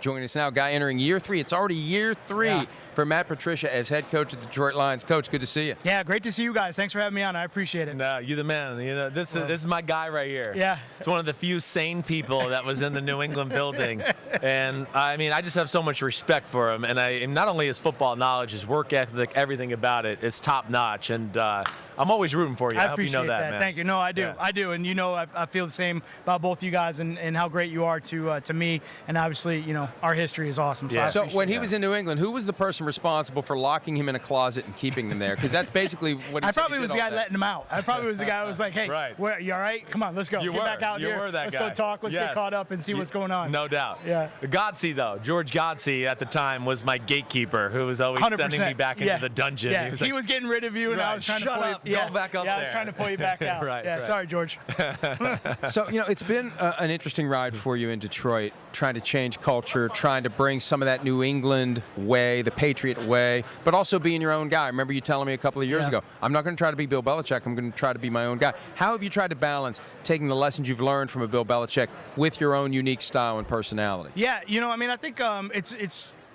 joining us now. Guy entering year 3. It's already year 3 for Matt Patricia as head coach of the Detroit Lions. Coach, good to see you. Yeah, great to see you guys. Thanks for having me on. I appreciate it. No, you're the man. You know, this is my guy right here. Yeah. It's one of the few sane people that was in the New England building. And, I mean, I just have so much respect for him. And not only his football knowledge, his work ethic, everything about it is top-notch. And I'm always rooting for you. I hope you know that, man. Thank you. No, I do. Yeah. I do. And, you know, I feel the same about both you guys and how great you are to me. And, obviously, you know, our history is awesome. So, so when he was in New England, who was the person responsible for locking him in a closet and keeping him there? Because that's basically what he I probably was the guy letting him out. I probably was the guy who was like, hey, you all right? Come on, let's go. Get back out here. Let's go talk. Let's get caught up and see what's going on. No doubt. Yeah. Godsey, though, George Godsey at the time was my gatekeeper who was always 100%. Sending me back into the dungeon. Yeah. He was getting rid of you, and I was trying to pull you. Go back up there. I was trying to pull you back out. Sorry, George. So, you know, it's been an interesting ride for you in Detroit, trying to change culture, trying to bring some of that New England way, the Patriot way, but also being your own guy. I remember you telling me a couple of years ago, I'm not going to try to be Bill Belichick, I'm going to try to be my own guy. How have you tried to balance taking the lessons you've learned from a Bill Belichick with your own unique style and personality? Yeah, you know, I mean, I think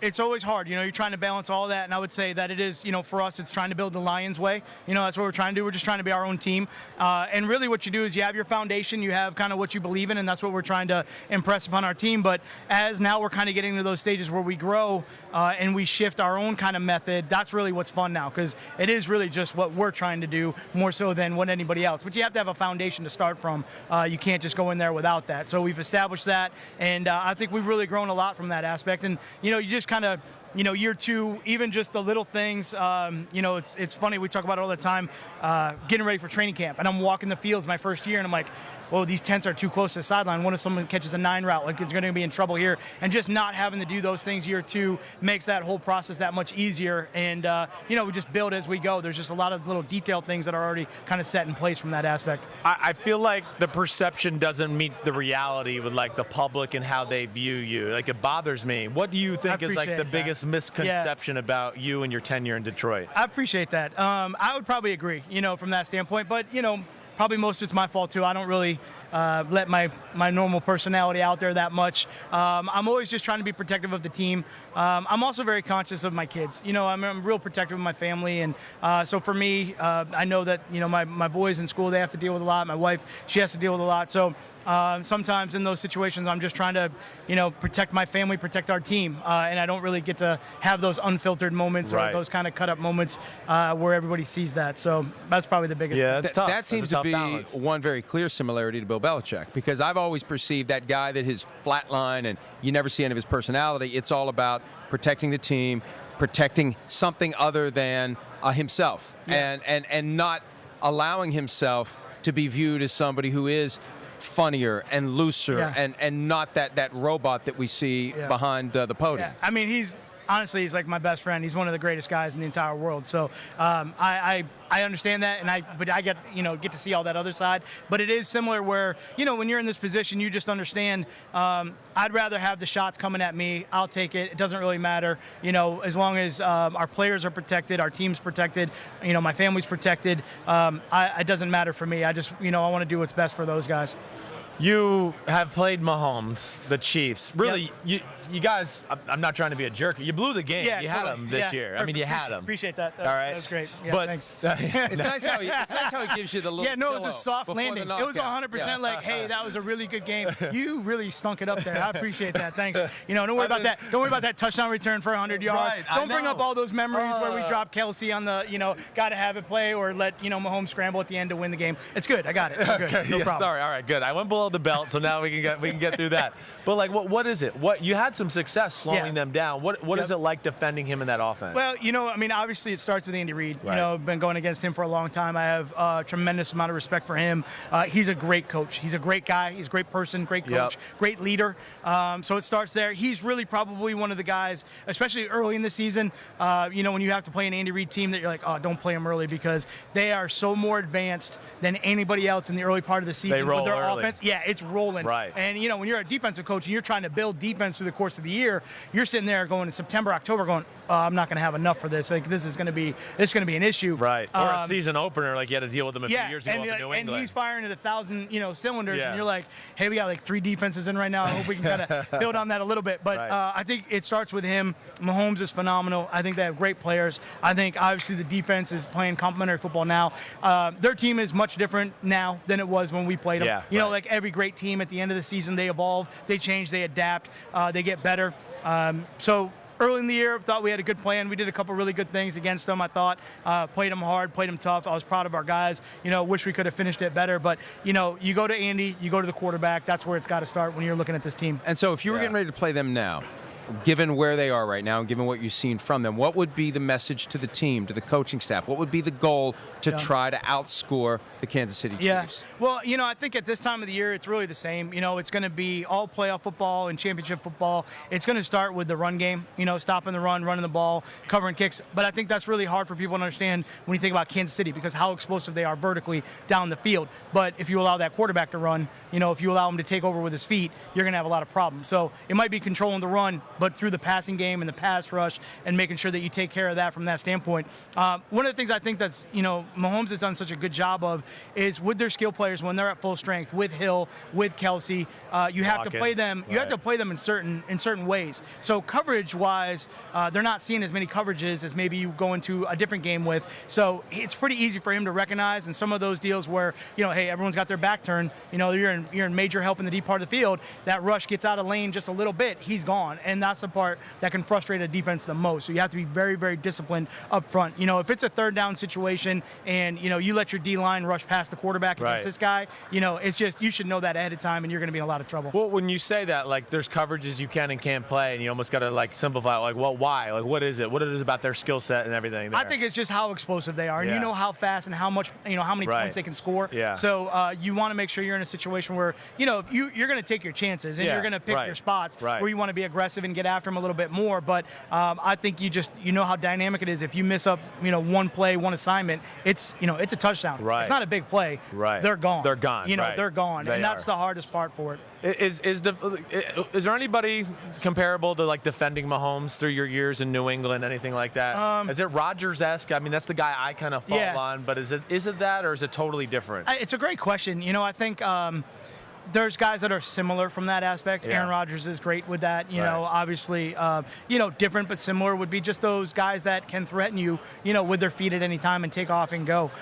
it's always hard. You know, you're trying to balance all that, and I would say that it is, you know, for us, it's trying to build the Lions way. You know, that's what we're trying to do. We're just trying to be our own team. And really what you do is you have your foundation, you have kind of what you believe in, and that's what we're trying to impress upon our team. But as now we're kind of getting to those stages where we grow and we shift our own kind of method, that's really what's fun now, because it is really just what we're trying to do more so than what anybody else. But you have to have a foundation to start from. You can't just go in there without that. So we've established that, and I think we've really grown a lot from that aspect. And, you know, you just kind of, you know, year 2, even just the little things, you know, it's funny, we talk about it all the time, getting ready for training camp, and I'm walking the fields my first year, and I'm like, well, these tents are too close to the sideline. What if someone catches a 9 route? Like, it's going to be in trouble here. And just not having to do those things year 2 makes that whole process that much easier. And, you know, we just build as we go. There's just a lot of little detailed things that are already kind of set in place from that aspect. I feel like the perception doesn't meet the reality with, like, the public and how they view you. Like, it bothers me. What do you think is, like, the biggest misconception about you and your tenure in Detroit? I appreciate that. I would probably agree, you know, from that standpoint. But, you know, probably most of it's my fault, too. I don't really let my normal personality out there that much. I'm always just trying to be protective of the team. I'm also very conscious of my kids. You know, I'm real protective of my family. And so for me, I know that, you know, my boys in school, they have to deal with a lot. My wife, she has to deal with a lot. So sometimes in those situations, I'm just trying to, you know, protect my family, protect our team. And I don't really get to have those unfiltered moments or those kind of cut-up moments where everybody sees that. So that's probably the biggest. Yeah, that's tough. That seems to be one very clear similarity to Bill Belichick, because I've always perceived that guy that his flat line and you never see any of his personality. It's all about protecting the team, protecting something other than himself, and not allowing himself to be viewed as somebody who is funnier and looser and not that robot that we see behind the podium. I mean, honestly, he's like my best friend. He's one of the greatest guys in the entire world. So I understand that, but I get to see all that other side. But it is similar where, you know, when you're in this position, you just understand. I'd rather have the shots coming at me. I'll take it. It doesn't really matter, you know, as long as our players are protected, our team's protected, you know, my family's protected. It doesn't matter for me. I just, you know, I want to do what's best for those guys. You have played Mahomes, the Chiefs. Really, you guys, I'm not trying to be a jerk. You blew the game. Yeah, you had them this year. I mean, you had them. Appreciate that. All right. That was great. Yeah, but, thanks. It's nice how he gives you the little it was a soft landing. It was 100% like, hey, that was a really good game. You really stunk it up there. I appreciate that. Thanks. You know, don't worry about that. Don't worry about that touchdown return for 100 yards. Right, don't bring up all those memories where we dropped Kelsey on the, you know, got to have it play, or let, you know, Mahomes scramble at the end to win the game. It's good. I got it. I'm good. No problem. Sorry. All right. Good. I went below the belt, so now we can get through that. But like, what is it? What you had some success slowing them down. What is it like defending him in that offense? Well, you know, I mean, obviously it starts with Andy Reid. You know, I've been going against him for a long time. I have a tremendous amount of respect for him. He's a great coach. He's a great guy. He's a great person, great coach, great leader. So it starts there. He's really probably one of the guys, especially early in the season, you know, when you have to play an Andy Reid team that you're like, oh, don't play them early, because they are so more advanced than anybody else in the early part of the season. They roll with their early. offense. Yeah, it's rolling. Right. And, you know, when you're a defensive coach and you're trying to build defense through the course course of the year, you're sitting there going in September, October, going, I'm not going to have enough for this. Like this is going to be an issue. Right. Or a season opener, like you had to deal with them a few years ago in New England. And he's firing at 1,000, cylinders, Yeah. and you're like, hey, we got like 3 defenses in right now. I hope we can kind of build on that a little bit. But Right. I think it starts with him. Mahomes is phenomenal. I think they have great players. I think obviously the defense is playing complementary football now. Their team is much different now than it was when we played them. Yeah, you know, right. like every great team at the end of the season, they evolve, they change, they adapt, they get better. So early in the year, thought we had a good plan. We did a couple really good things against them, I thought. Played them hard, played them tough. I was proud of our guys. Wish we could have finished it better. But, you go to Andy, you go to the quarterback. That's where it's got to start when you're looking at this team. And so if you were getting ready to play them now, given where they are right now and given what you've seen from them, what would be the message to the team, to the coaching staff? What would be the goal to try to outscore the Kansas City Chiefs? Yeah. Well, I think at this time of the year, it's really the same. It's going to be all playoff football and championship football. It's going to start with the run game, stopping the run, running the ball, covering kicks. But I think that's really hard for people to understand when you think about Kansas City because how explosive they are vertically down the field. But if you allow that quarterback to run, if you allow him to take over with his feet, you're going to have a lot of problems. So it might be controlling the run, but through the passing game and the pass rush and making sure that you take care of that from that standpoint. One of the things I think that's, Mahomes has done such a good job of is with their skill players when they're at full strength, with Hill, with Kelsey, you have to play them. You have to play them in certain ways. So coverage-wise, they're not seeing as many coverages as maybe you go into a different game with. So it's pretty easy for him to recognize. And some of those deals where, hey, everyone's got their back turned, you're in major help in the deep part of the field. That rush gets out of lane just a little bit, he's gone. And that's the part that can frustrate a defense the most. So you have to be very, very disciplined up front. If it's a third down situation and, you let your D-line rush past the quarterback against this guy, it's just you should know that ahead of time and you're going to be in a lot of trouble. Well, when you say that, like, there's coverages you can and can't play, and you almost got to, like, simplify it. Like, well, why? Like, what is it? What it is about their skill set and everything there? I think it's just how explosive they are. And you know how fast and how much, how many points they can score. Yeah. So you want to make sure you're in a situation where, if you're going to take your chances and you're going to pick your spots where you want to be aggressive and get after them a little bit more. But I think you know how dynamic it is. If you miss up, one play, one assignment, it's a touchdown. Right. It's not a big play. Right. They're gone. They're gone. They're gone. And that's the hardest part for it. Is there anybody comparable to, like, defending Mahomes through your years in New England, anything like that? Is it Rodgers-esque? I mean, that's the guy I kind of fall on, but is it that, or is it totally different? It's a great question. I think there's guys that are similar from that aspect. Yeah. Aaron Rodgers is great with that. Obviously, different but similar would be just those guys that can threaten you, with their feet at any time and take off and go.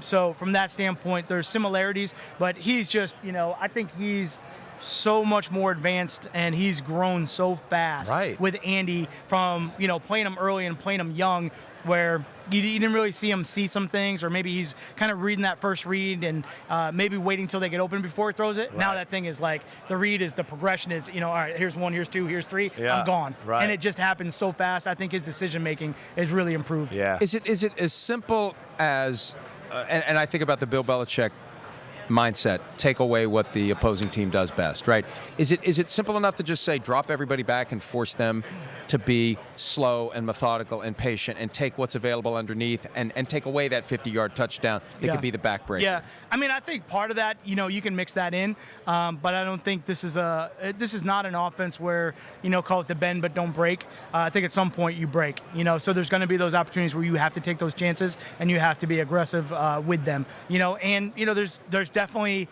So from that standpoint, there's similarities, but he's just, I think he's so much more advanced and he's grown so fast with Andy from, playing him early and playing him young, where you didn't really see him see some things, or maybe he's kind of reading that first read and maybe waiting until they get open before he throws it. Right. Now that thing is like, the progression is, all right, here's 1, here's 2, here's 3, I'm gone. Right. And it just happens so fast. I think his decision-making is really improved. Yeah. Is it as simple as, and I think about the Bill Belichick mindset, take away what the opposing team does best, right? Is it simple enough to just say drop everybody back and force them to be slow and methodical and patient and take what's available underneath and take away that 50-yard touchdown that could be the backbreaker? Yeah, I mean, I think part of that, you can mix that in, but I don't think this is not an offense where, call it the bend but don't break. I think at some point you break, so there's going to be those opportunities where you have to take those chances and you have to be aggressive with them, and there's definitely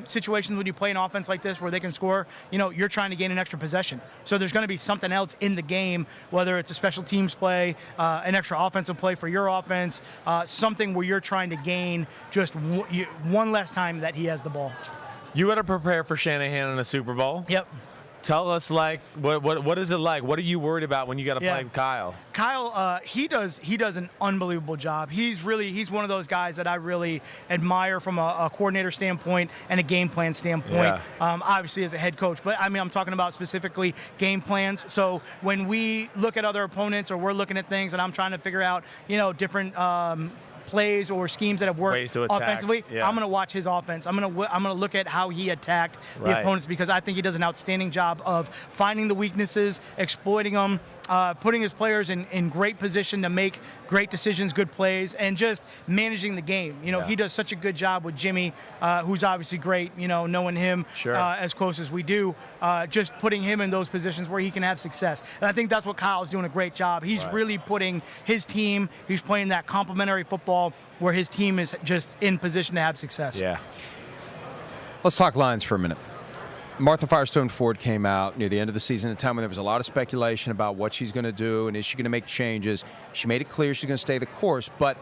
situations when you play an offense like this where they can score, you're trying to gain an extra possession. So there's going to be something else in the game, whether it's a special teams play, an extra offensive play for your offense, something where you're trying to gain just one less time that he has the ball. You got to prepare for Shanahan in a Super Bowl. Yep. Tell us, like, what is it like? What are you worried about when you got to play Kyle? Kyle, he does an unbelievable job. He's one of those guys that I really admire from a coordinator standpoint and a game plan standpoint. Yeah. Obviously as a head coach, but I mean, I'm talking about specifically game plans. So when we look at other opponents or we're looking at things and I'm trying to figure out, different plays or schemes that have worked offensively, I'm going to watch his offense. I'm going to look at how he attacked the opponents, because I think he does an outstanding job of finding the weaknesses, exploiting them, putting his players in great position to make great decisions, good plays, and just managing the game. He does such a good job with Jimmy, who's obviously great, knowing him as close as we do, just putting him in those positions where he can have success. And I think that's what Kyle's doing a great job. He's really putting his team, he's playing that complementary football where his team is just in position to have success. Yeah. Let's talk Lions for a minute. Martha Firestone Ford came out near the end of the season, at a time when there was a lot of speculation about what she's going to do and is she going to make changes. She made it clear she's going to stay the course, but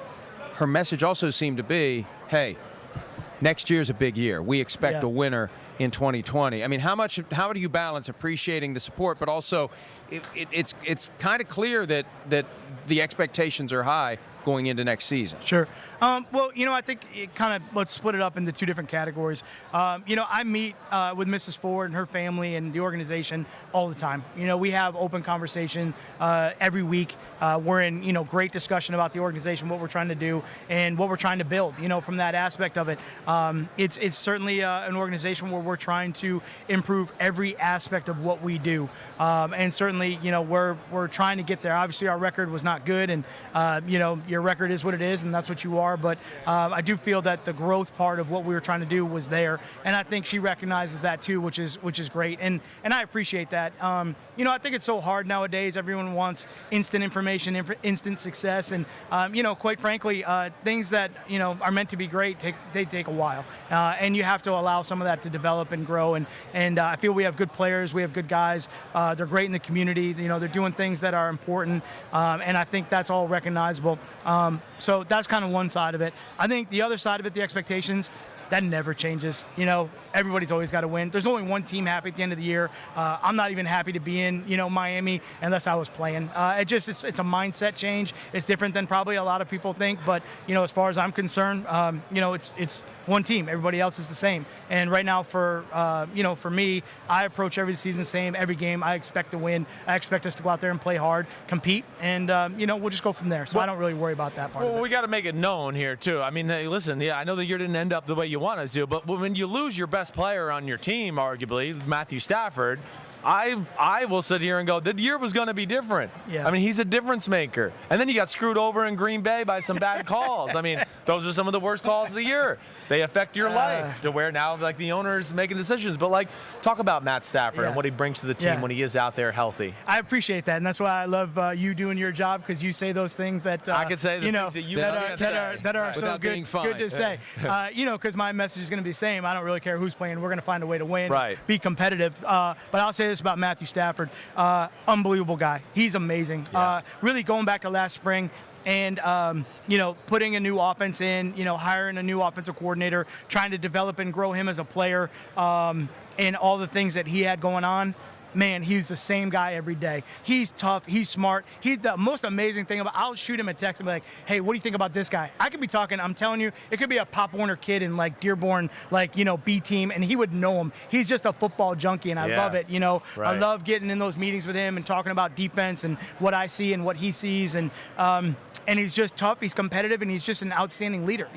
her message also seemed to be, hey, next year's a big year. We expect a winner in 2020. I mean, how do you balance appreciating the support, but also it's kind of clear that the expectations are high going into next season? Sure. Well, I think let's split it up into two different categories. I meet with Mrs. Ford and her family and the organization all the time. We have open conversation every week. We're in, great discussion about the organization, what we're trying to do, and what we're trying to build. From that aspect of it, it's certainly an organization where we're trying to improve every aspect of what we do, and certainly, we're trying to get there. Obviously, our record was not good, and your record is what it is, and that's what you are. But I do feel that the growth part of what we were trying to do was there, and I think she recognizes that too, which is great, and I appreciate that. I think it's so hard nowadays. Everyone wants instant information, instant success, and quite frankly, things that are meant to be great take a while, and you have to allow some of that to develop and grow. And I feel we have good players, we have good guys. They're great in the community. They're doing things that are important, and I think that's all recognizable. So that's kind of one side of it. I think the other side of it, the expectations, that never changes. Everybody's always got to win. There's only one team happy at the end of the year. I'm not even happy to be in, Miami unless I was playing. It's a mindset change. It's different than probably a lot of people think, but, as far as I'm concerned, it's one team. Everybody else is the same. And right now for me, I approach every season the same. Every game I expect to win. I expect us to go out there and play hard, compete, and, we'll just go from there. So I don't really worry about that part of it. Well, we got to make it known here, too. I mean, hey, listen, I know the year didn't end up the way you wanted to, but when you lose your best player on your team, arguably, Matthew Stafford, I will sit here and go, the year was going to be different. Yeah. I mean, he's a difference maker. And then you got screwed over in Green Bay by some bad calls. I mean, those are some of the worst calls of the year. They affect your life to where now, the owner's making decisions. But, talk about Matt Stafford and what he brings to the team when he is out there healthy. I appreciate that, and that's why I love you doing your job, because you say those things that I could say the things that you that are so good to say. Because my message is going to be the same. I don't really care who's playing. We're going to find a way to win, be competitive. But I'll say this about Matthew Stafford: unbelievable guy. He's amazing. Really going back to last spring. And, putting a new offense in, hiring a new offensive coordinator, trying to develop and grow him as a player, and all the things that he had going on. Man, he's the same guy every day. He's tough. He's smart. He's the most amazing thing I'll shoot him a text and be like, hey, what do you think about this guy? I could be talking, I'm telling you, it could be a Pop Warner kid in Dearborn, B team, and he would know him. He's just a football junkie, and I love it. I love getting in those meetings with him and talking about defense and what I see and what he sees. And he's just tough. He's competitive, and he's just an outstanding leader.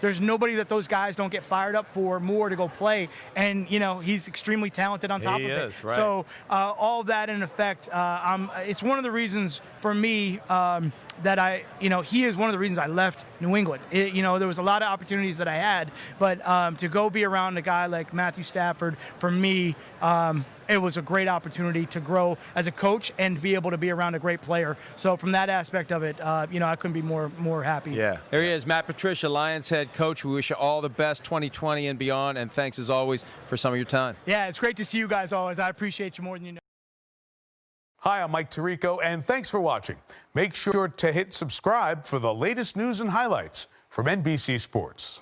There's nobody that those guys don't get fired up for more to go play. And, he's extremely talented on top of it. So all that in effect, it's one of the reasons for me that he is one of the reasons I left New England. There was a lot of opportunities that I had, but to go be around a guy like Matthew Stafford, for me, it was a great opportunity to grow as a coach and be able to be around a great player. So from that aspect of it, I couldn't be more happy. Yeah. There he is, Matt Patricia, Lions head coach. We wish you all the best 2020 and beyond, and thanks as always for some of your time. Yeah, it's great to see you guys always. I appreciate you more than you know. Hi, I'm Mike Tirico, and thanks for watching. Make sure to hit subscribe for the latest news and highlights from NBC Sports.